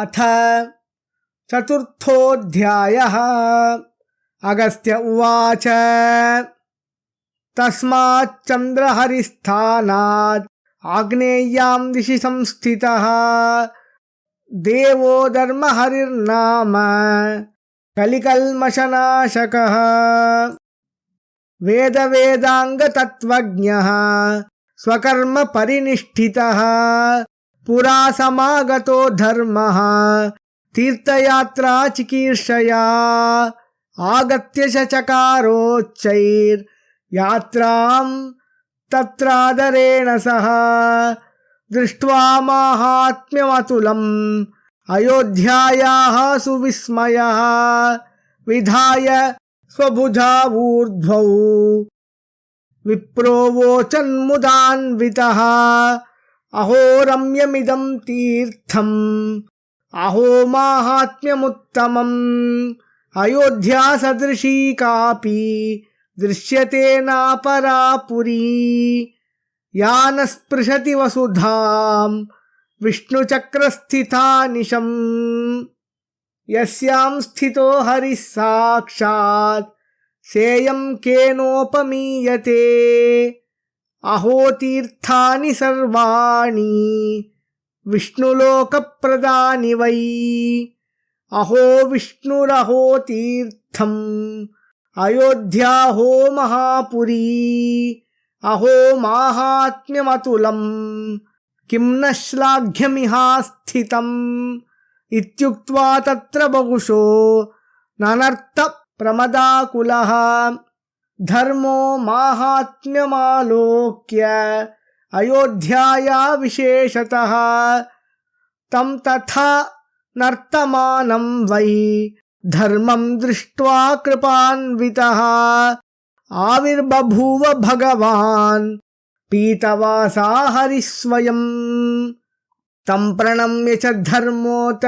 अथ चतुर्थोऽध्यायः। अगस्त्य उवाच तस्माच्चन्द्रहरिस्थानात् आग्नेय्यां दिशि संस्थितः देवो धर्महरिर्नाम कलिकल्मषनाशकः वेदवेदाङ्गतत्त्वज्ञः स्वकर्म परिनिष्ठितः पुरा समागतो धर्मः तीर्थयात्रा चिकीर्षया आगत्य चकारोच्चैर्यात्रां तत्रादरेण सह दृष्ट्वा माहात्म्यमतुलम् अयोध्यायाः सुविस्मयः विधाय स्वभुजावूर्ध्वौ विप्रोवोचन्मुदान्वितः अहो रम्यमिदं तीर्थम् अहो माहात्म्यमुत्तमम् अयोध्या सदृशी कापि दृश्यते नापरा पुरी या न स्पृशति वसुधां विष्णुचक्रस्थितानिशम् यस्यां स्थितो हरिः साक्षात् सेयं केनोपमीयते अहो तीर्थानि सर्वाणि विष्णुलोकप्रदानि वै अहो विष्णुरहो तीर्थम् अयोध्याहो महापुरी अहो माहात्म्यमतुलम् किं न श्लाघ्यमिहास्थितम् इत्युक्त्वा तत्र बहुशो ननर्त प्रमदाकुलः धर्मो माहात्म्यमालोक्य अयोध्याया विशेषतः तं तथा नर्तमानं वै धर्मं दृष्ट्वा कृपान्वितः आविर्बभूव भगवान् पीतवासा हरिः स्वयं तं प्रणम्य च धर्मोऽत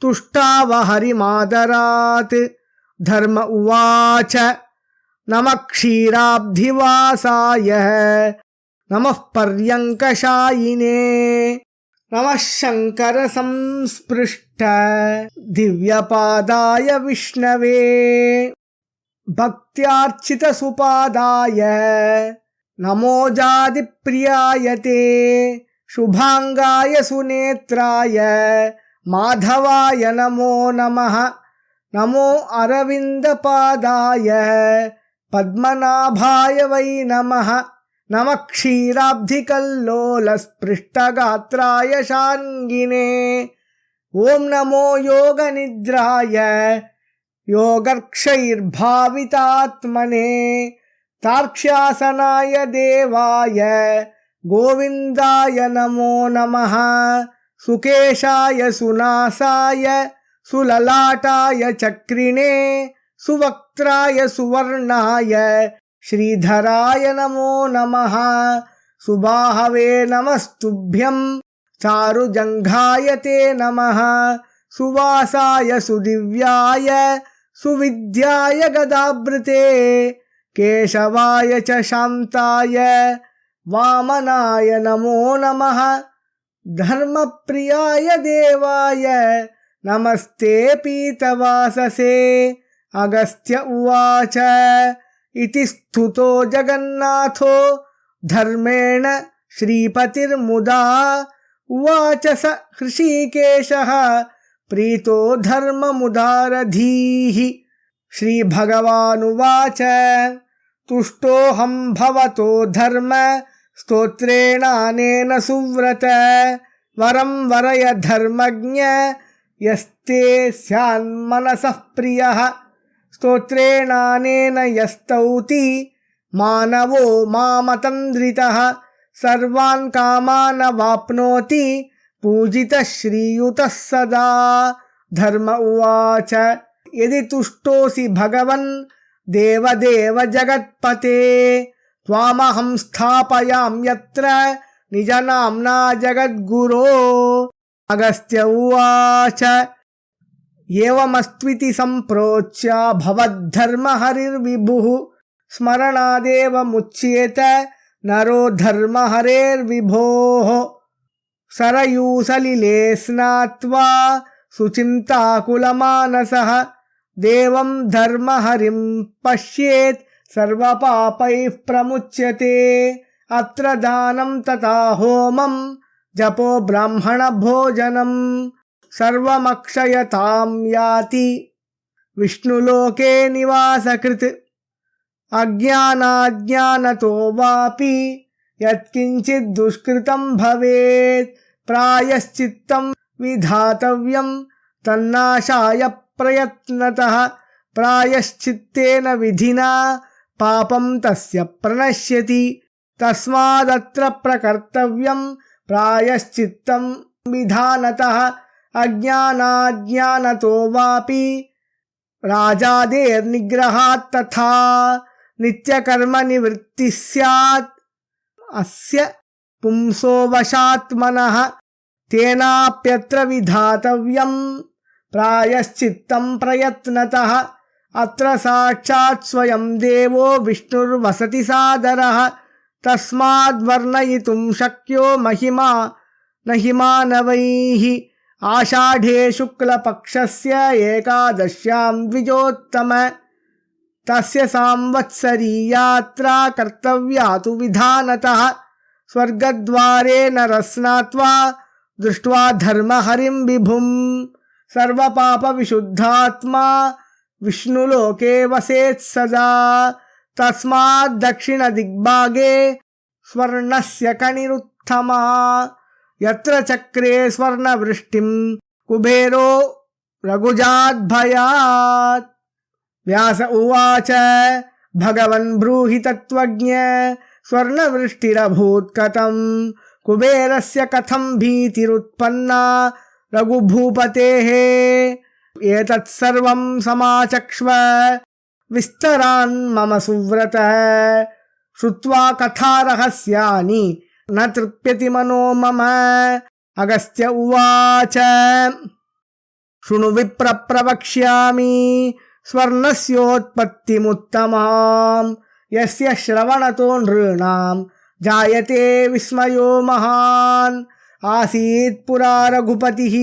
तुष्टाव हरिमादरात् धर्म उवाच नमः क्षीराब्धिवासाय नमः पर्यङ्कशायिने नमः शङ्कर संस्पृष्ट दिव्यपादाय विष्णवे भक्त्यार्चित सुपादाय नमो जादिप्रियाय ते शुभांगाय सुनेत्राय माधवाय नमो नमः नमो अरविन्दपादाय पद्मनाभाय वै नमः नमः क्षीराब्धिकल्लोलस्पृष्टगात्राय शार्ङ्गिने ॐ नमो योगनिद्राय योगर्क्षैर्भावितात्मने तार्क्ष्यासनाय देवाय गोविन्दाय नमो नमः सुकेशाय सुनासाय सुललाटाय चक्रिणे सुवक्त्राय सुवर्णाय श्रीधराय नमो नमः सुबाहवे नमस्तुभ्यं चारुजङ्घाय ते नमः सुवासाय सुदिव्याय सुविद्याय गदाभृते केशवाय च शान्ताय वामनाय नमो नमः धर्मप्रियाय देवाय नमस्ते पीतवाससे अगस्त्य उवाच इति स्तुतो जगन्नाथो धर्मेण श्रीपतिर्मुदा उवाच स हृषीकेशः प्रीतो धर्ममुदारधीः श्रीभगवानुवाच तुष्टोऽहं भवतो धर्म स्तोत्रेणानेन सुव्रत वरं वरय धर्मज्ञ यस्ते स्यान्मनसः प्रियः स्तोत्रेणानेन यस्तौति मानवो मामतन्द्रितः सर्वान् कामान् वाप्नोति पूजितः श्रीयुतः सदा धर्म उवाच यदि तुष्टोऽसि भगवन् देवदेव जगत्पते त्वामहं स्थापयामि यत्र निजनाम्ना जगद्गुरो अगस्त्य उवाच एवमस्त्विति सम्प्रोच्य भवद्धर्महरिर्विभुः स्मरणादेव मुच्येत नरो धर्महरेर्विभोः सरयूसलिले स्नात्वा सुचिन्ताकुलमानसः देवं धर्महरिं पश्येत् सर्वपापैः प्रमुच्यते। अत्र दानं तथा होमं जपो ब्राह्मणभोजनं सर्वमक्षयतां याति विष्णुलोके निवासकृत्। अज्ञानाज्ञानतो वापि यत्किञ्चित् दुष्कृतं भवेत् प्रायश्चित्तं विधातव्यं तन्नाशाय प्रयत्नतः। प्रायश्चित्तेन विधिना पापं तस्य प्रणश्यति। तस्मादत्र प्रकर्तव्यं प्रायश्चित्तं विधानतः। अज्ञानाज्ञानतो वापि राजादेर्निग्रहात् तथा नित्यकर्म निवृत्ति स्यात् अस्य पुंसो वशात्मनः। तेनाप्यत्र विधातव्यं प्रायश्चित्तं प्रयत्नतः। अत्र साक्षात् स्वयं देवो विष्णुर्वसति सादरः। तस्माद् वर्णयितुं शक्यो महिमा न हि मानवैः। आषाढे शुक्लपक्षस्य एकादश्यां द्विजोत्तम तस्य संवत्सरी यात्रा कर्तव्या तु विधानतः। स्वर्गद्वारे नरस्नात्वा दृष्ट्वा धर्महरिं विभुं सर्वपापविशुद्धात्मा विष्णुलोके वसेत् सदा। तस्माद् दक्षिणदिग्भागे स्वर्णस्य कणिरुत्तमा यत्र चक्रे स्वर्णवृष्टिं कुबेरो रघुजाद्भयात्। व्यास उवाच भगवन् ब्रूहि तत्त्वज्ञ स्वर्णवृष्टिरभूत् कथं कुबेरस्य कथं भीतिरुत्पन्ना रघुभूपतेः। एतत् सर्वं समाचक्ष्व विस्तरान् मम सुव्रतः। श्रुत्वा कथारहस्यानि न तृप्यति मनो मम। अगस्त्य उवाच शृणु विप्र प्रवक्ष्यामि स्वर्णस्योत्पत्तिमुत्तमां यस्य श्रवणतो नृणां जायते विस्मयो महान्। आसीत् पुरा रघुपतिः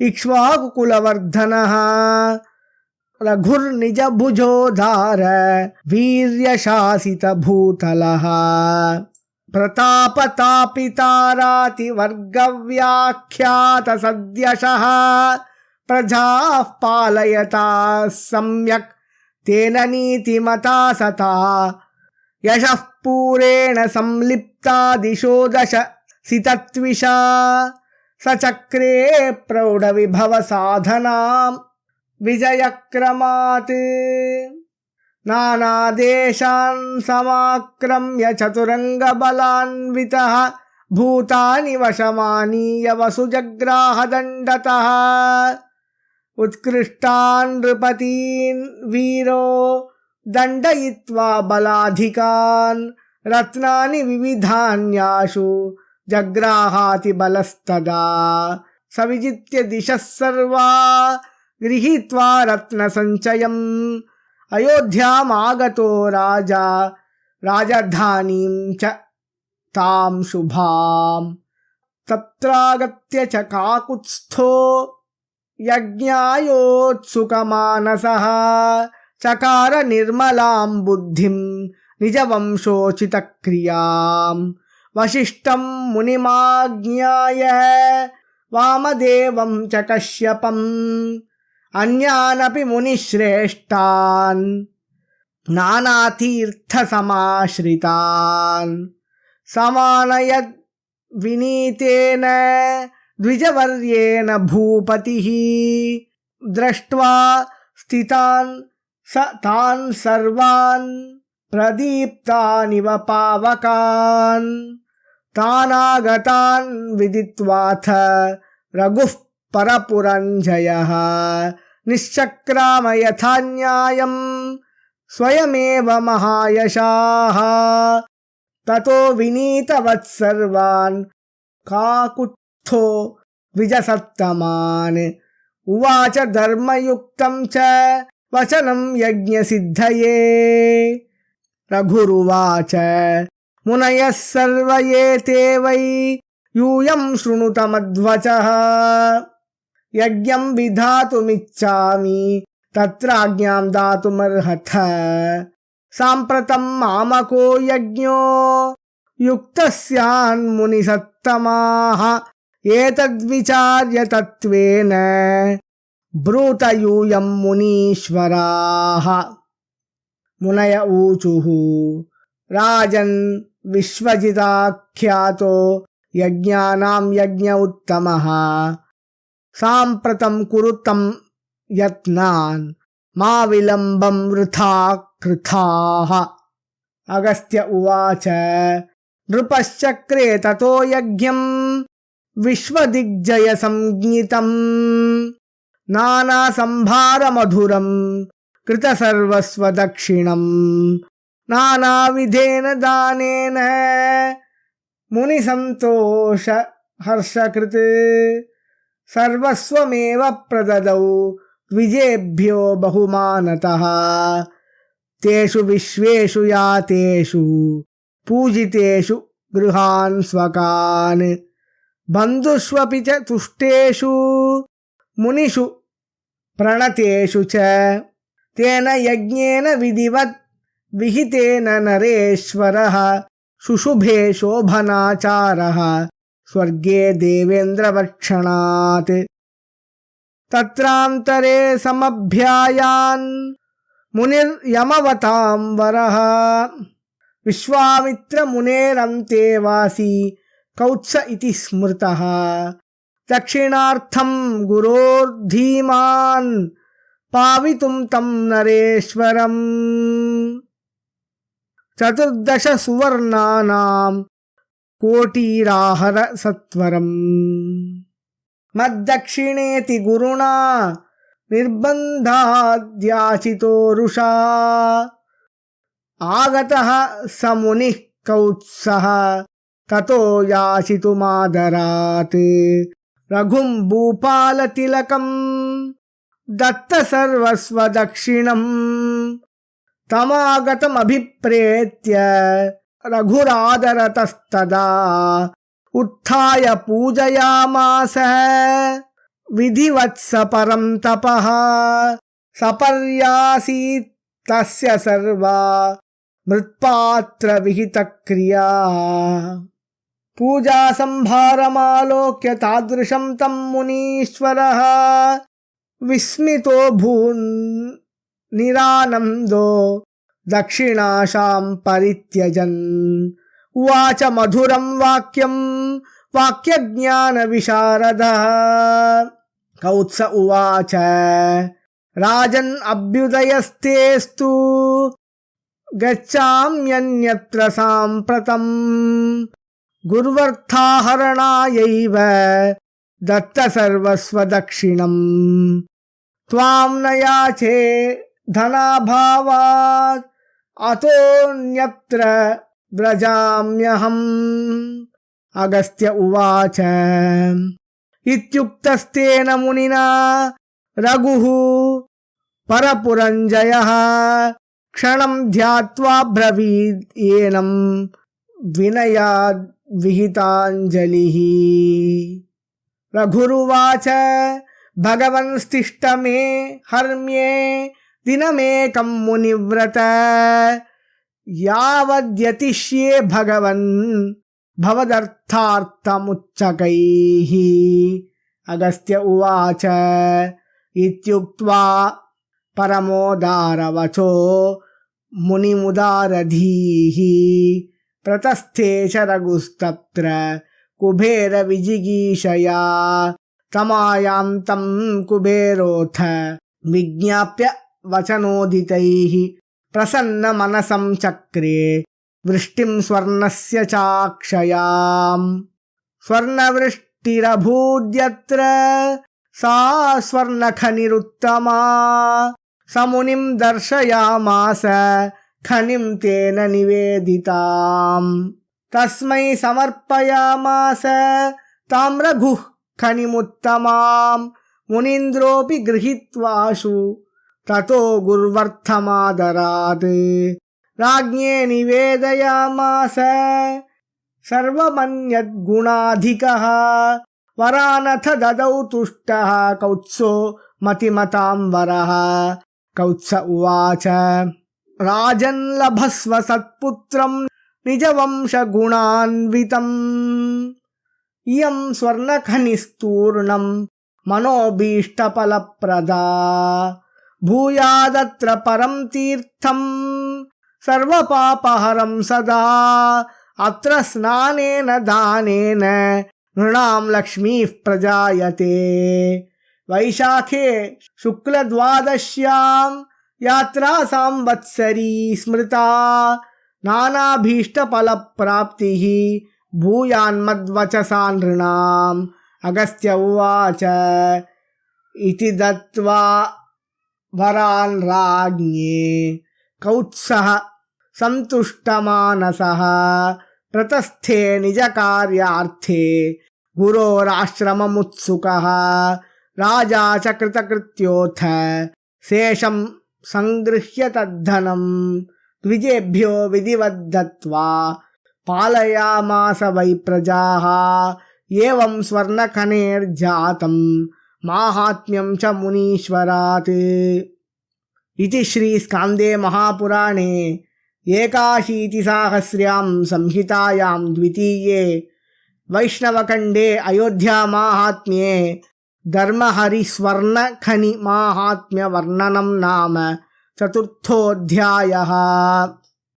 इक्ष्वाकुकुलवर्धनः रघुर्निजभुजोधार वीर्यशासितभूतलः। प्रतापतापितारातिवर्गव्याख्यातसद्यशः प्रजाः पालयताः सम्यक् तेन नीतिमता सता। यशः पूरेण संलिप्ता दिशो दश सितत्विषा सचक्रे प्रौढविभवसाधनां विजयक्रमात्। नानादेशान् समाक्रम्य चतुरङ्गबलान्वितः भूतानि वशमानीय वसुजग्राहदण्डतः। उत्कृष्टान् नृपतीन् वीरो दण्डयित्वा बलाधिकान् रत्नानि विविधान्याशु जग्राहाति बलस्तदा। सविजित्य दिशः सर्वा गृहीत्वा रत्नसञ्चयम् अयोध्यामागतो राजा राजधानीं च तां शुभां। तत्रागत्य च काकुत्स्थो यज्ञायोत्सुकमानसः चकार निर्मलां बुद्धिं निजवंशोचितक्रियाम्। वसिष्ठं मुनिमाज्ञाय वामदेवं च कश्यपम् अन्यानपि मुनिश्रेष्ठान् नानातीर्थसमाश्रितान् समानयद् विनीतेन द्विजवर्येण भूपतिः। दृष्ट्वा स्थितान् स तान् सर्वान् प्रदीप्तानिव पावकान्। तानागतान् विदित्वाथ रघुः परपुरञ्जयः निश्चक्राम यथा न्यायं स्वयमेव महायशाः। ततो विनीतवत्सर्वान् काकुत्स्थो द्विजसत्तमान्। उवाच धर्मयुक्तं च वचनं यज्ञसिद्धये। रघुरुवाच मुनयः सर्व एते वै यूयं शृणुत मद्वचः यज्ञं विधातुमिच्छामि तत्राज्ञां दातुमर्हथ साम्प्रतं मामको यज्ञो युक्तः स्यान्मुनिसत्तमाः एतद्विचार्य तत्त्वेन ब्रूत यूयं मुनीश्वराः। मुनय ऊचुः राजन् विश्वजिताख्यातो यज्ञानां यज्ञ उत्तमः साम्प्रतं कुरुतं यत्नान् मा विलम्बं वृथा कृथाः। अगस्त्य उवाच नृपश्चक्रे ततो यज्ञं विश्वदिग्जय संज्ञितं नानासंभारमधुरं कृतसर्वस्वदक्षिणं नानाविधेन दानेन मुनिसन्तोष हर्षकृत् सर्वस्वमेव प्रददौ द्विजेभ्यो बहुमानतः तेषु विश्वेषु यातेषु पूजितेषु गृहान् स्वकान् बन्धुष्वपि च तुष्टेषु मुनिषु प्रणतेषु च तेन यज्ञेन विधिवत् विहितेन नरेश्वरः शुशुभे शोभनाचारः स्वर्गे देवेन्द्रवक्षणात्। तत्रान्तरे समभ्यायान् मुनिर्यमवतां वरः विश्वामित्र मुनेरन्ते वासी कौत्स इति स्मृतः दक्षिणार्थं गुरोर्धीमान् पावितुं तं नरेश्वरम् 14 सुवर्णानां कोटीराहर सत्वरम् मद्दक्षिणेति गुरुणा निर्बन्धाद्याचितो रुषा आगतः स मुनिः कौत्सः ततो याचितुमादरात् रघुं भूपालतिलकं दत्त सर्वस्वदक्षिणम् तमागतमभिप्रेत्य रघुरादरतस्तदा उत्थाय पूजयामास विधिवत्स परं तपः सपर्यासीत् तस्य सर्वा मृत्पात्र विहितक्रिया पूजा संभारमालोक्य तादृशं तं मुनीश्वरः विस्मितो भून् निरानन्दो दक्षिणाशां परित्यजन् उवाच मधुरं वाक्यं वाक्यज्ञानविशारदः कौत्स उवाच राजन् अभ्युदयस्तेस्तु गच्छाम्यन्यत्र साम्प्रतम् गुर्वर्थाहरणायैव दत्त सर्वस्वदक्षिणम् त्वां न याचे धनाभावात् अतोऽन्यत्र व्रजाम्यहम्। अगस्त्य उवाच इत्युक्तस्तेन मुनिना रघुः परपुरञ्जयः क्षणं ध्यात्वा ब्रवीद् एनं विनयाद् विहिताञ्जलिः। रघुरुवाच भगवन्स्तिष्ठ मे हर्म्ये दिनमेकं मुनिव्रत यावद्यतिष्ये भगवन् भवदर्थार्थमुच्चकैः। अगस्त्य उवाच इत्युक्त्वा परमोदारवचो मुनिमुदारधीः प्रतस्थे च रघुस्तत्र कुबेरविजिगीषया तमायान्तं कुबेरोऽथ विज्ञाप्य वचनोदितैः प्रसन्नमनसं चक्रे वृष्टिं स्वर्णस्य चाक्षयाम्। स्वर्णवृष्टिरभूद्यत्र सा स्वर्णखनिरुत्तमा समुनिं दर्शयामास खनिं तेन निवेदिताम्। तस्मै समर्पयामास तां रघुः खनिमुत्तमां मुनीन्द्रोऽपि गृहीत्वाशु ततो गुर्वर्थमादरात् राज्ञे निवेदयामास सर्वमन्यद्गुणाधिकः वरानथ ददौ तुष्टः कौत्सो मतिमतां वरः। कौत्स उवाच राजन् लभस्व सत्पुत्रं निजवंशगुणान्वितम् इयं स्वर्णखनिस्तूर्णं मनोभीष्टफलप्रदा। भूयादत्र परं तीर्थं सर्वपापहरं सदा। अत्र स्नानेन दानेन नृणां लक्ष्मीः प्रजायते। वैशाखे शुक्लद्वादश्यां यात्रा संवत्सरी स्मृता। नानाभीष्टफलप्राप्तिः भूयान्मद्वचसा नृणाम्। अगस्त्य उवाच इति दत्त्वा वरान् राज्ञे कौत्सः सन्तुष्टमानसः। प्रतस्थे निजकार्यार्थे गुरोराश्रममुत्सुकः। राजा च कृतकृत्योऽथ शेषं संगृह्य तद्धनं द्विजेभ्यो विधिवद्दत्त्वा पालयामास वै प्रजाः। एवं स्वर्णखनेर्जातं माहात्म्यं च मुनीश्वरात्। इति श्री स्कान्दे महापुराणे एकाशीतिसाहस्र्यां संहितायां द्वितीये वैष्णवखण्डे अयोध्यामाहात्म्ये धर्महरिस्वर्णखनि माहात्म्यवर्णनं नाम चतुर्थोऽध्यायः।